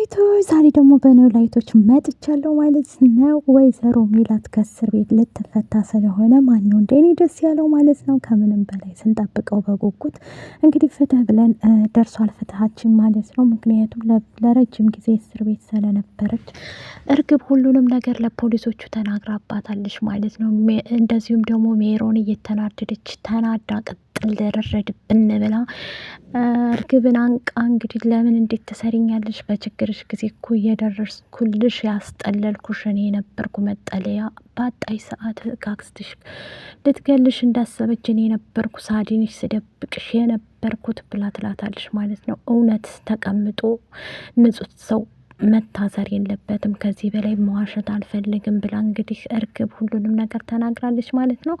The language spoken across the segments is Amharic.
ኖላዊቶች ዛሬ ደግሞ በኖላዊቶች መጥቻለሁ ማለት ነው። ወይዘሮ ሜላት ከእስር ቤት ልትፈታ ስለሆነ ማን ነው እንደኔ ደስ ያለው ማለት ነው። ከምንም በላይ ስንጠብቀው በጉጉት እንግዲህ ፍትህ ብለን ደርሷል ፍትሃችን ማለት ነው። ምክንያቱም ለረጅም ጊዜ እስር ቤት ስለነበረች እርግብ ሁሉንም ነገር ለፖሊሶቹ ተናግራባታለች ማለት ነው። እንደዚሁም ደግሞ ሜሮን እየተናደደች ተናዳ ቅጥል ደረረድብን ብላ እርግብን አንቃ እንግዲህ ለምን እንዴት ትሰሪኛለሽ? በችግርሽ ጊዜ እኮ እየደረስኩልሽ ያስጠለልኩሽ እኔ የነበርኩ መጠለያ ባጣይ ሰዓት ካክስትሽ ልትገልሽ እንዳሰበች እኔ የነበርኩ ሳዲንሽ ስደብቅሽ የነበርኩት ብላ ትላታለሽ ማለት ነው። እውነት ተቀምጦ ንጹህ ሰው መታሰር የለበትም፣ ከዚህ በላይ መዋሸት አልፈልግም ብላ እንግዲህ እርግብ ሁሉንም ነገር ተናግራለች ማለት ነው።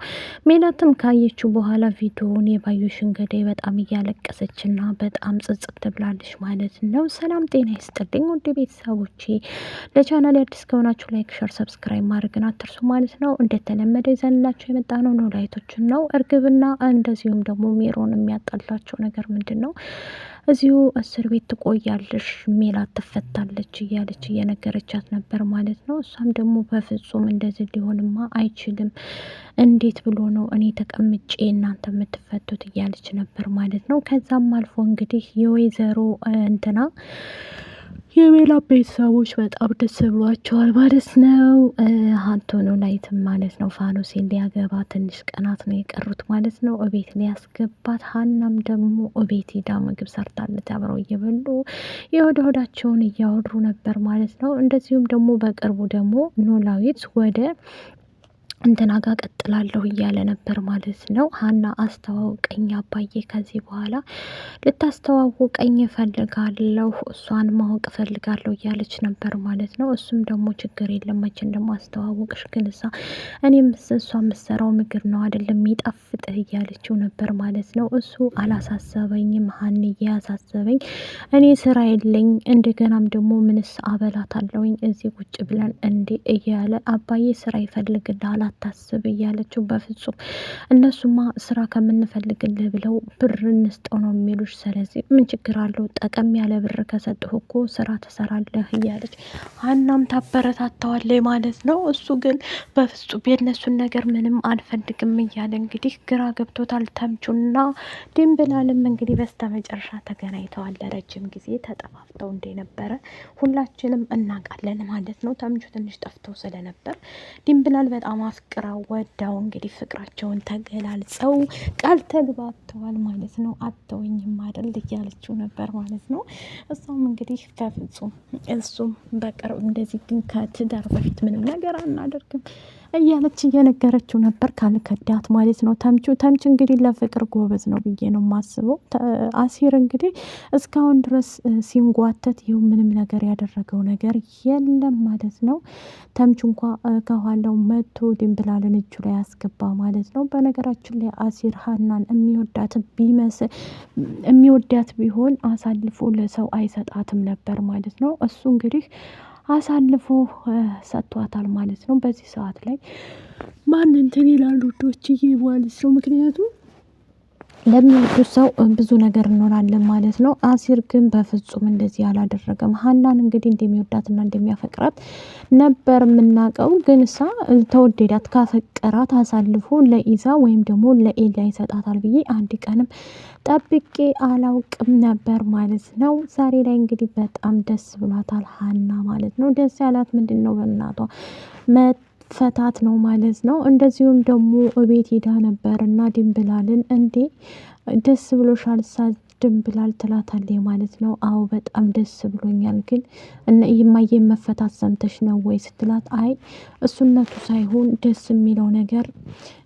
ሜላትም ካየችው በኋላ ቪዲዮውን የባዩሽን ገዳይ በጣም እያለቀሰችና በጣም ጽጽት ብላለች ማለት ነው። ሰላም ጤና ይስጥልኝ ውድ ቤተሰቦቼ፣ ለቻናል አዲስ ከሆናችሁ ላይክ፣ ሸር፣ ሰብስክራይብ ማድረግን አትርሱ ማለት ነው። እንደተለመደ ይዘንላችሁ የመጣ ነው ኖላዊቶችን ነው። እርግብና እንደዚሁም ደግሞ ሜሮን የሚያጣላቸው ነገር ምንድን ነው? እዚሁ እስር ቤት ትቆያለሽ፣ ሜላት ትፈታለች እያለች እየነገረቻት ነበር ማለት ነው። እሷም ደግሞ በፍጹም እንደዚህ ሊሆንማ አይችልም፣ እንዴት ብሎ ነው እኔ ተቀምጬ እናንተ የምትፈቱት እያለች ነበር ማለት ነው። ከዛም አልፎ እንግዲህ የወይዘሮ እንትና የሜላት ቤተሰቦች በጣም ደስ ብሏቸዋል ማለት ነው። ሀንቶኖ ላይትም ማለት ነው ፋኖሴን ሊያገባ ትንሽ ቀናት ነው የቀሩት ማለት ነው። እቤት ሊያስገባት፣ ሀናም ደግሞ እቤት ሄዳ ምግብ ሰርታለት አብረው እየበሉ የሆደ ሆዳቸውን እያወሩ ነበር ማለት ነው። እንደዚሁም ደግሞ በቅርቡ ደግሞ ኖላዊት ወደ እንትና ጋር ቀጥላለሁ እያለ ነበር ማለት ነው። ሀና አስተዋውቀኝ አባዬ፣ ከዚህ በኋላ ልታስተዋውቀኝ እፈልጋለሁ፣ እሷን ማወቅ እፈልጋለሁ እያለች ነበር ማለት ነው። እሱም ደግሞ ችግር የለም መቼ እንደማስተዋወቅሽ፣ ግን እሷ የምትሰራው ምግብ ነው አይደለም የሚጣፍጥህ እያለችው ነበር ማለት ነው። እሱ አላሳሰበኝም ሀንዬ፣ ያሳሰበኝ እኔ ስራ የለኝ እንደገናም ደግሞ ምንስ አበላታለሁኝ እዚህ ቁጭ ብለን እንዴ እያለ አባዬ ስራ ይፈልግልሃል አታስብ እያለችው፣ በፍጹም እነሱማ ስራ ከምንፈልግልህ ብለው ብር እንስጠው ነው የሚሉሽ፣ ስለዚህ ምን ችግር አለው ጠቀም ያለ ብር ከሰጥሁ እኮ ስራ ትሰራለህ እያለች ሀናም ታበረታተዋለች ማለት ነው። እሱ ግን በፍጹም የእነሱን ነገር ምንም አንፈልግም እያለ እንግዲህ ግራ ገብቶታል። ተምቹና ድንብላልም እንግዲህ በስተ መጨረሻ ተገናኝተዋል። ለረጅም ጊዜ ተጠፋፍተው እንደነበረ ሁላችንም እናውቃለን ማለት ነው። ተምቹ ትንሽ ጠፍተው ስለነበር ድንብላል በጣም አፍቅራ ወዳው እንግዲህ ፍቅራቸውን ተገላልጸው ቃል ተግባብተዋል ማለት ነው። አተወኝም አይደል እያለችው ነበር ማለት ነው። እሷም እንግዲህ በፍጹም እሱም በቅርብ እንደዚህ ግን ከትዳር በፊት ምንም ነገር አናደርግም እያለች እየነገረችው ነበር፣ ካልከዳት ማለት ነው። ተምች እንግዲህ ለፍቅር ጎበዝ ነው ብዬ ነው የማስበው። አሲር እንግዲህ እስካሁን ድረስ ሲንጓተት ይኸው ምንም ነገር ያደረገው ነገር የለም ማለት ነው። ተምች እንኳ ከኋላው መቶ ድንብላልን እጁ ላይ ያስገባ ማለት ነው። በነገራችን ላይ አሲር ሀናን የሚወዳት ቢሆን አሳልፎ ለሰው አይሰጣትም ነበር ማለት ነው። እሱ እንግዲህ አሳልፎ ሰጥቷታል ማለት ነው። በዚህ ሰዓት ላይ ማን እንትን ይላሉ ዶችዬ ማለት ነው። ምክንያቱም ለሚወዱ ሰው ብዙ ነገር እንሆናለን ማለት ነው። አሲር ግን በፍጹም እንደዚህ አላደረገም። ሀናን እንግዲህ እንደሚወዳትና እንደሚያፈቅራት ነበር የምናውቀው። ግን እሳ ተወደዳት ካፈቀራት አሳልፎ ለኢዛ ወይም ደግሞ ለኤላ ይሰጣታል ብዬ አንድ ቀንም ጠብቄ አላውቅም ነበር ማለት ነው። ዛሬ ላይ እንግዲህ በጣም ደስ ብሏታል ሀና ማለት ነው። ደስ ያላት ምንድን ነው? በእናቷ ፈታት ነው ማለት ነው። እንደዚሁም ደግሞ እቤት ሄዳ ነበር እና ድንብላልን እንዴ ደስ ብሎሻል ድንብላል ትላታለች ማለት ነው። አዎ በጣም ደስ ብሎኛል፣ ግን የማየን መፈታት ሰምተሽ ነው ወይ ስትላት፣ አይ እሱነቱ ሳይሆን ደስ የሚለው ነገር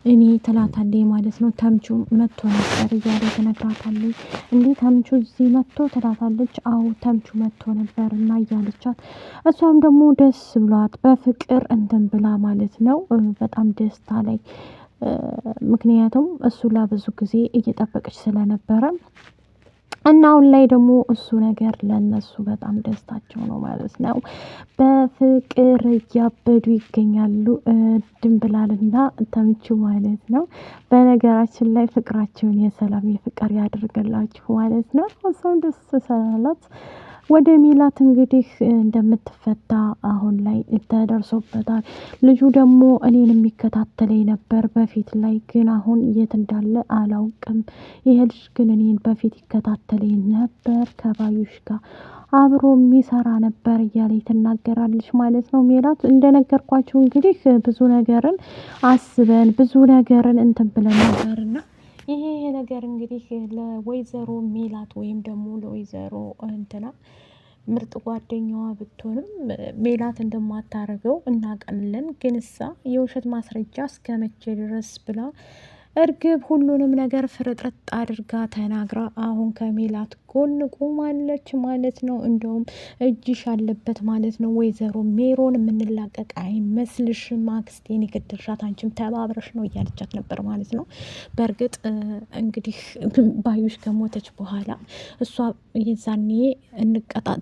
እኔ ትላታለች ማለት ነው። ተምቹ መጥቶ ነበር እያለ ትነግራታለች። እንዴ ተምቹ እዚህ መጥቶ ትላታለች። አዎ ተምቹ መጥቶ ነበር እና እያለቻት፣ እሷም ደግሞ ደስ ብሏት በፍቅር እንትን ብላ ማለት ነው። በጣም ደስታ ላይ ምክንያቱም እሱ ለብዙ ጊዜ እየጠበቀች ስለነበረ እና አሁን ላይ ደግሞ እሱ ነገር ለነሱ በጣም ደስታቸው ነው ማለት ነው። በፍቅር እያበዱ ይገኛሉ ድንብላልና ተምቹ ማለት ነው። በነገራችን ላይ ፍቅራቸውን የሰላም የፍቅር ያድርግላችሁ ማለት ነው። እሷም ደስ ስላላት ወደ ሜላት እንግዲህ እንደምትፈታ አሁን ላይ ተደርሶበታል። ልጁ ደግሞ እኔን የሚከታተለኝ ነበር በፊት ላይ ግን አሁን የት እንዳለ አላውቅም። ይሄ ልጅ ግን እኔን በፊት ይከታተለኝ ነበር ከባዩሽ ጋር አብሮ የሚሰራ ነበር እያለ ትናገራለች ማለት ነው። ሜላት እንደነገርኳችሁ እንግዲህ ብዙ ነገርን አስበን ብዙ ነገርን እንትን ብለን ነበርና ይሄ ነገር እንግዲህ ለወይዘሮ ሜላት ወይም ደግሞ ለወይዘሮ እንትና ምርጥ ጓደኛዋ ብትሆንም ሜላት እንደማታረገው እናቀለን። ግን እሳ የውሸት ማስረጃ እስከ መቼ ድረስ ብላ እርግብ ሁሉንም ነገር ፍርጥርጥ አድርጋ ተናግራ አሁን ከሜላት ጎን ቆማለች ማለት ነው። እንደውም እጅሽ አለበት ማለት ነው። ወይዘሮ ሜሮን የምንላቀቅ አይመስልሽም? አክስቴን የገደልሻት አንቺም ተባብረሽ ነው እያለቻት ነበር ማለት ነው። በእርግጥ እንግዲህ ባዩሽ ከሞተች በኋላ እሷ የዛኔ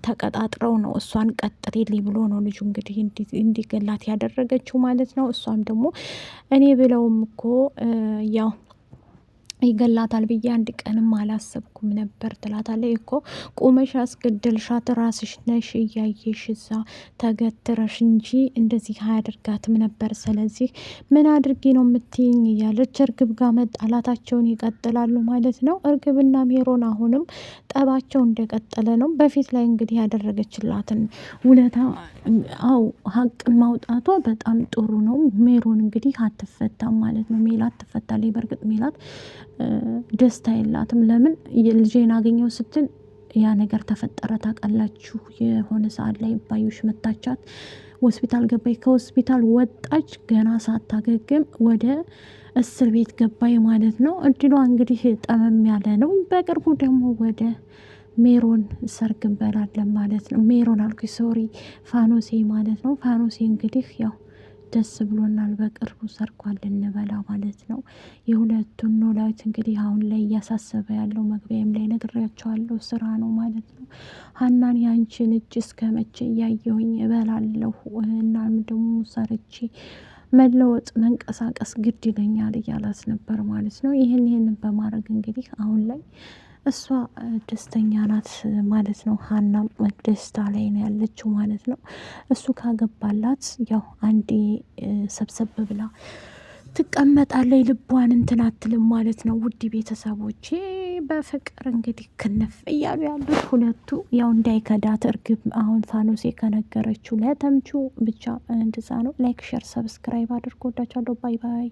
ተቀጣጥረው ነው እሷን ቀጥሬልኝ ብሎ ነው ልጁ እንግዲህ እንዲገላት ያደረገችው ማለት ነው። እሷም ደግሞ እኔ ብለውም እኮ ያው ይገላታል ብዬ አንድ ቀንም አላሰብኩም ነበር ትላታለች። እኮ ቁመሽ አስገደልሻት ራስሽ ነሽ እያየሽ እዛ ተገትረሽ እንጂ እንደዚህ አያደርጋትም ነበር። ስለዚህ ምን አድርጌ ነው የምትይኝ እያለች እርግብ ጋር መጣላታቸውን ይቀጥላሉ ማለት ነው። እርግብና ሜሮን አሁንም ጠባቸው እንደቀጠለ ነው። በፊት ላይ እንግዲህ ያደረገችላትን ውለታ ሀቅን ማውጣቷ በጣም ጥሩ ነው። ሜሮን እንግዲህ አትፈታም ማለት ነው። ሜላት ትፈታለች። በእርግጥ ሜላት ደስታ የላትም። ለምን ልጄን አገኘው ስትል ያ ነገር ተፈጠረ ታውቃላችሁ። የሆነ ሰዓት ላይ ባዩሽ መታቻት፣ ሆስፒታል ገባይ። ከሆስፒታል ወጣች ገና ሳታገግም ወደ እስር ቤት ገባይ ማለት ነው። እድሏ እንግዲህ ጠመም ያለ ነው። በቅርቡ ደግሞ ወደ ሜሮን ሰርግ እንበላለን ማለት ነው። ሜሮን አልኩኝ ሶሪ፣ ፋኖሴ ማለት ነው። ፋኖሴ እንግዲህ ያው ደስ ብሎናል። በቅርቡ ሰርጓን ልንበላ ማለት ነው። የሁለቱን ኖላዊት እንግዲህ አሁን ላይ እያሳሰበ ያለው መግቢያም ላይ ነግሬያቸዋለሁ ስራ ነው ማለት ነው። ሀናን ያንቺን እጅ እስከ መቼ እያየሁኝ እበላለሁ እናም ደግሞ ሰርቼ መለወጥ መንቀሳቀስ ግድ ይለኛል እያላት ነበር ማለት ነው። ይህንን በማድረግ እንግዲህ አሁን ላይ እሷ ደስተኛ ናት ማለት ነው። ሀናም ደስታ ላይ ነው ያለችው ማለት ነው። እሱ ካገባላት ያው አንዴ ሰብሰብ ብላ ትቀመጣለች፣ ልቧን እንትን አትልም ማለት ነው። ውድ ቤተሰቦቼ በፍቅር እንግዲህ ክንፍ እያሉ ያሉት ሁለቱ ያው እንዳይከዳት እርግብ አሁን ፋኖሴ ከነገረችው ለተምቹ ብቻ እንደዛ ነው። ላይክ ሸር ሰብስክራይብ አድርጎ ወዳቻለሁ። ባይ ባይ።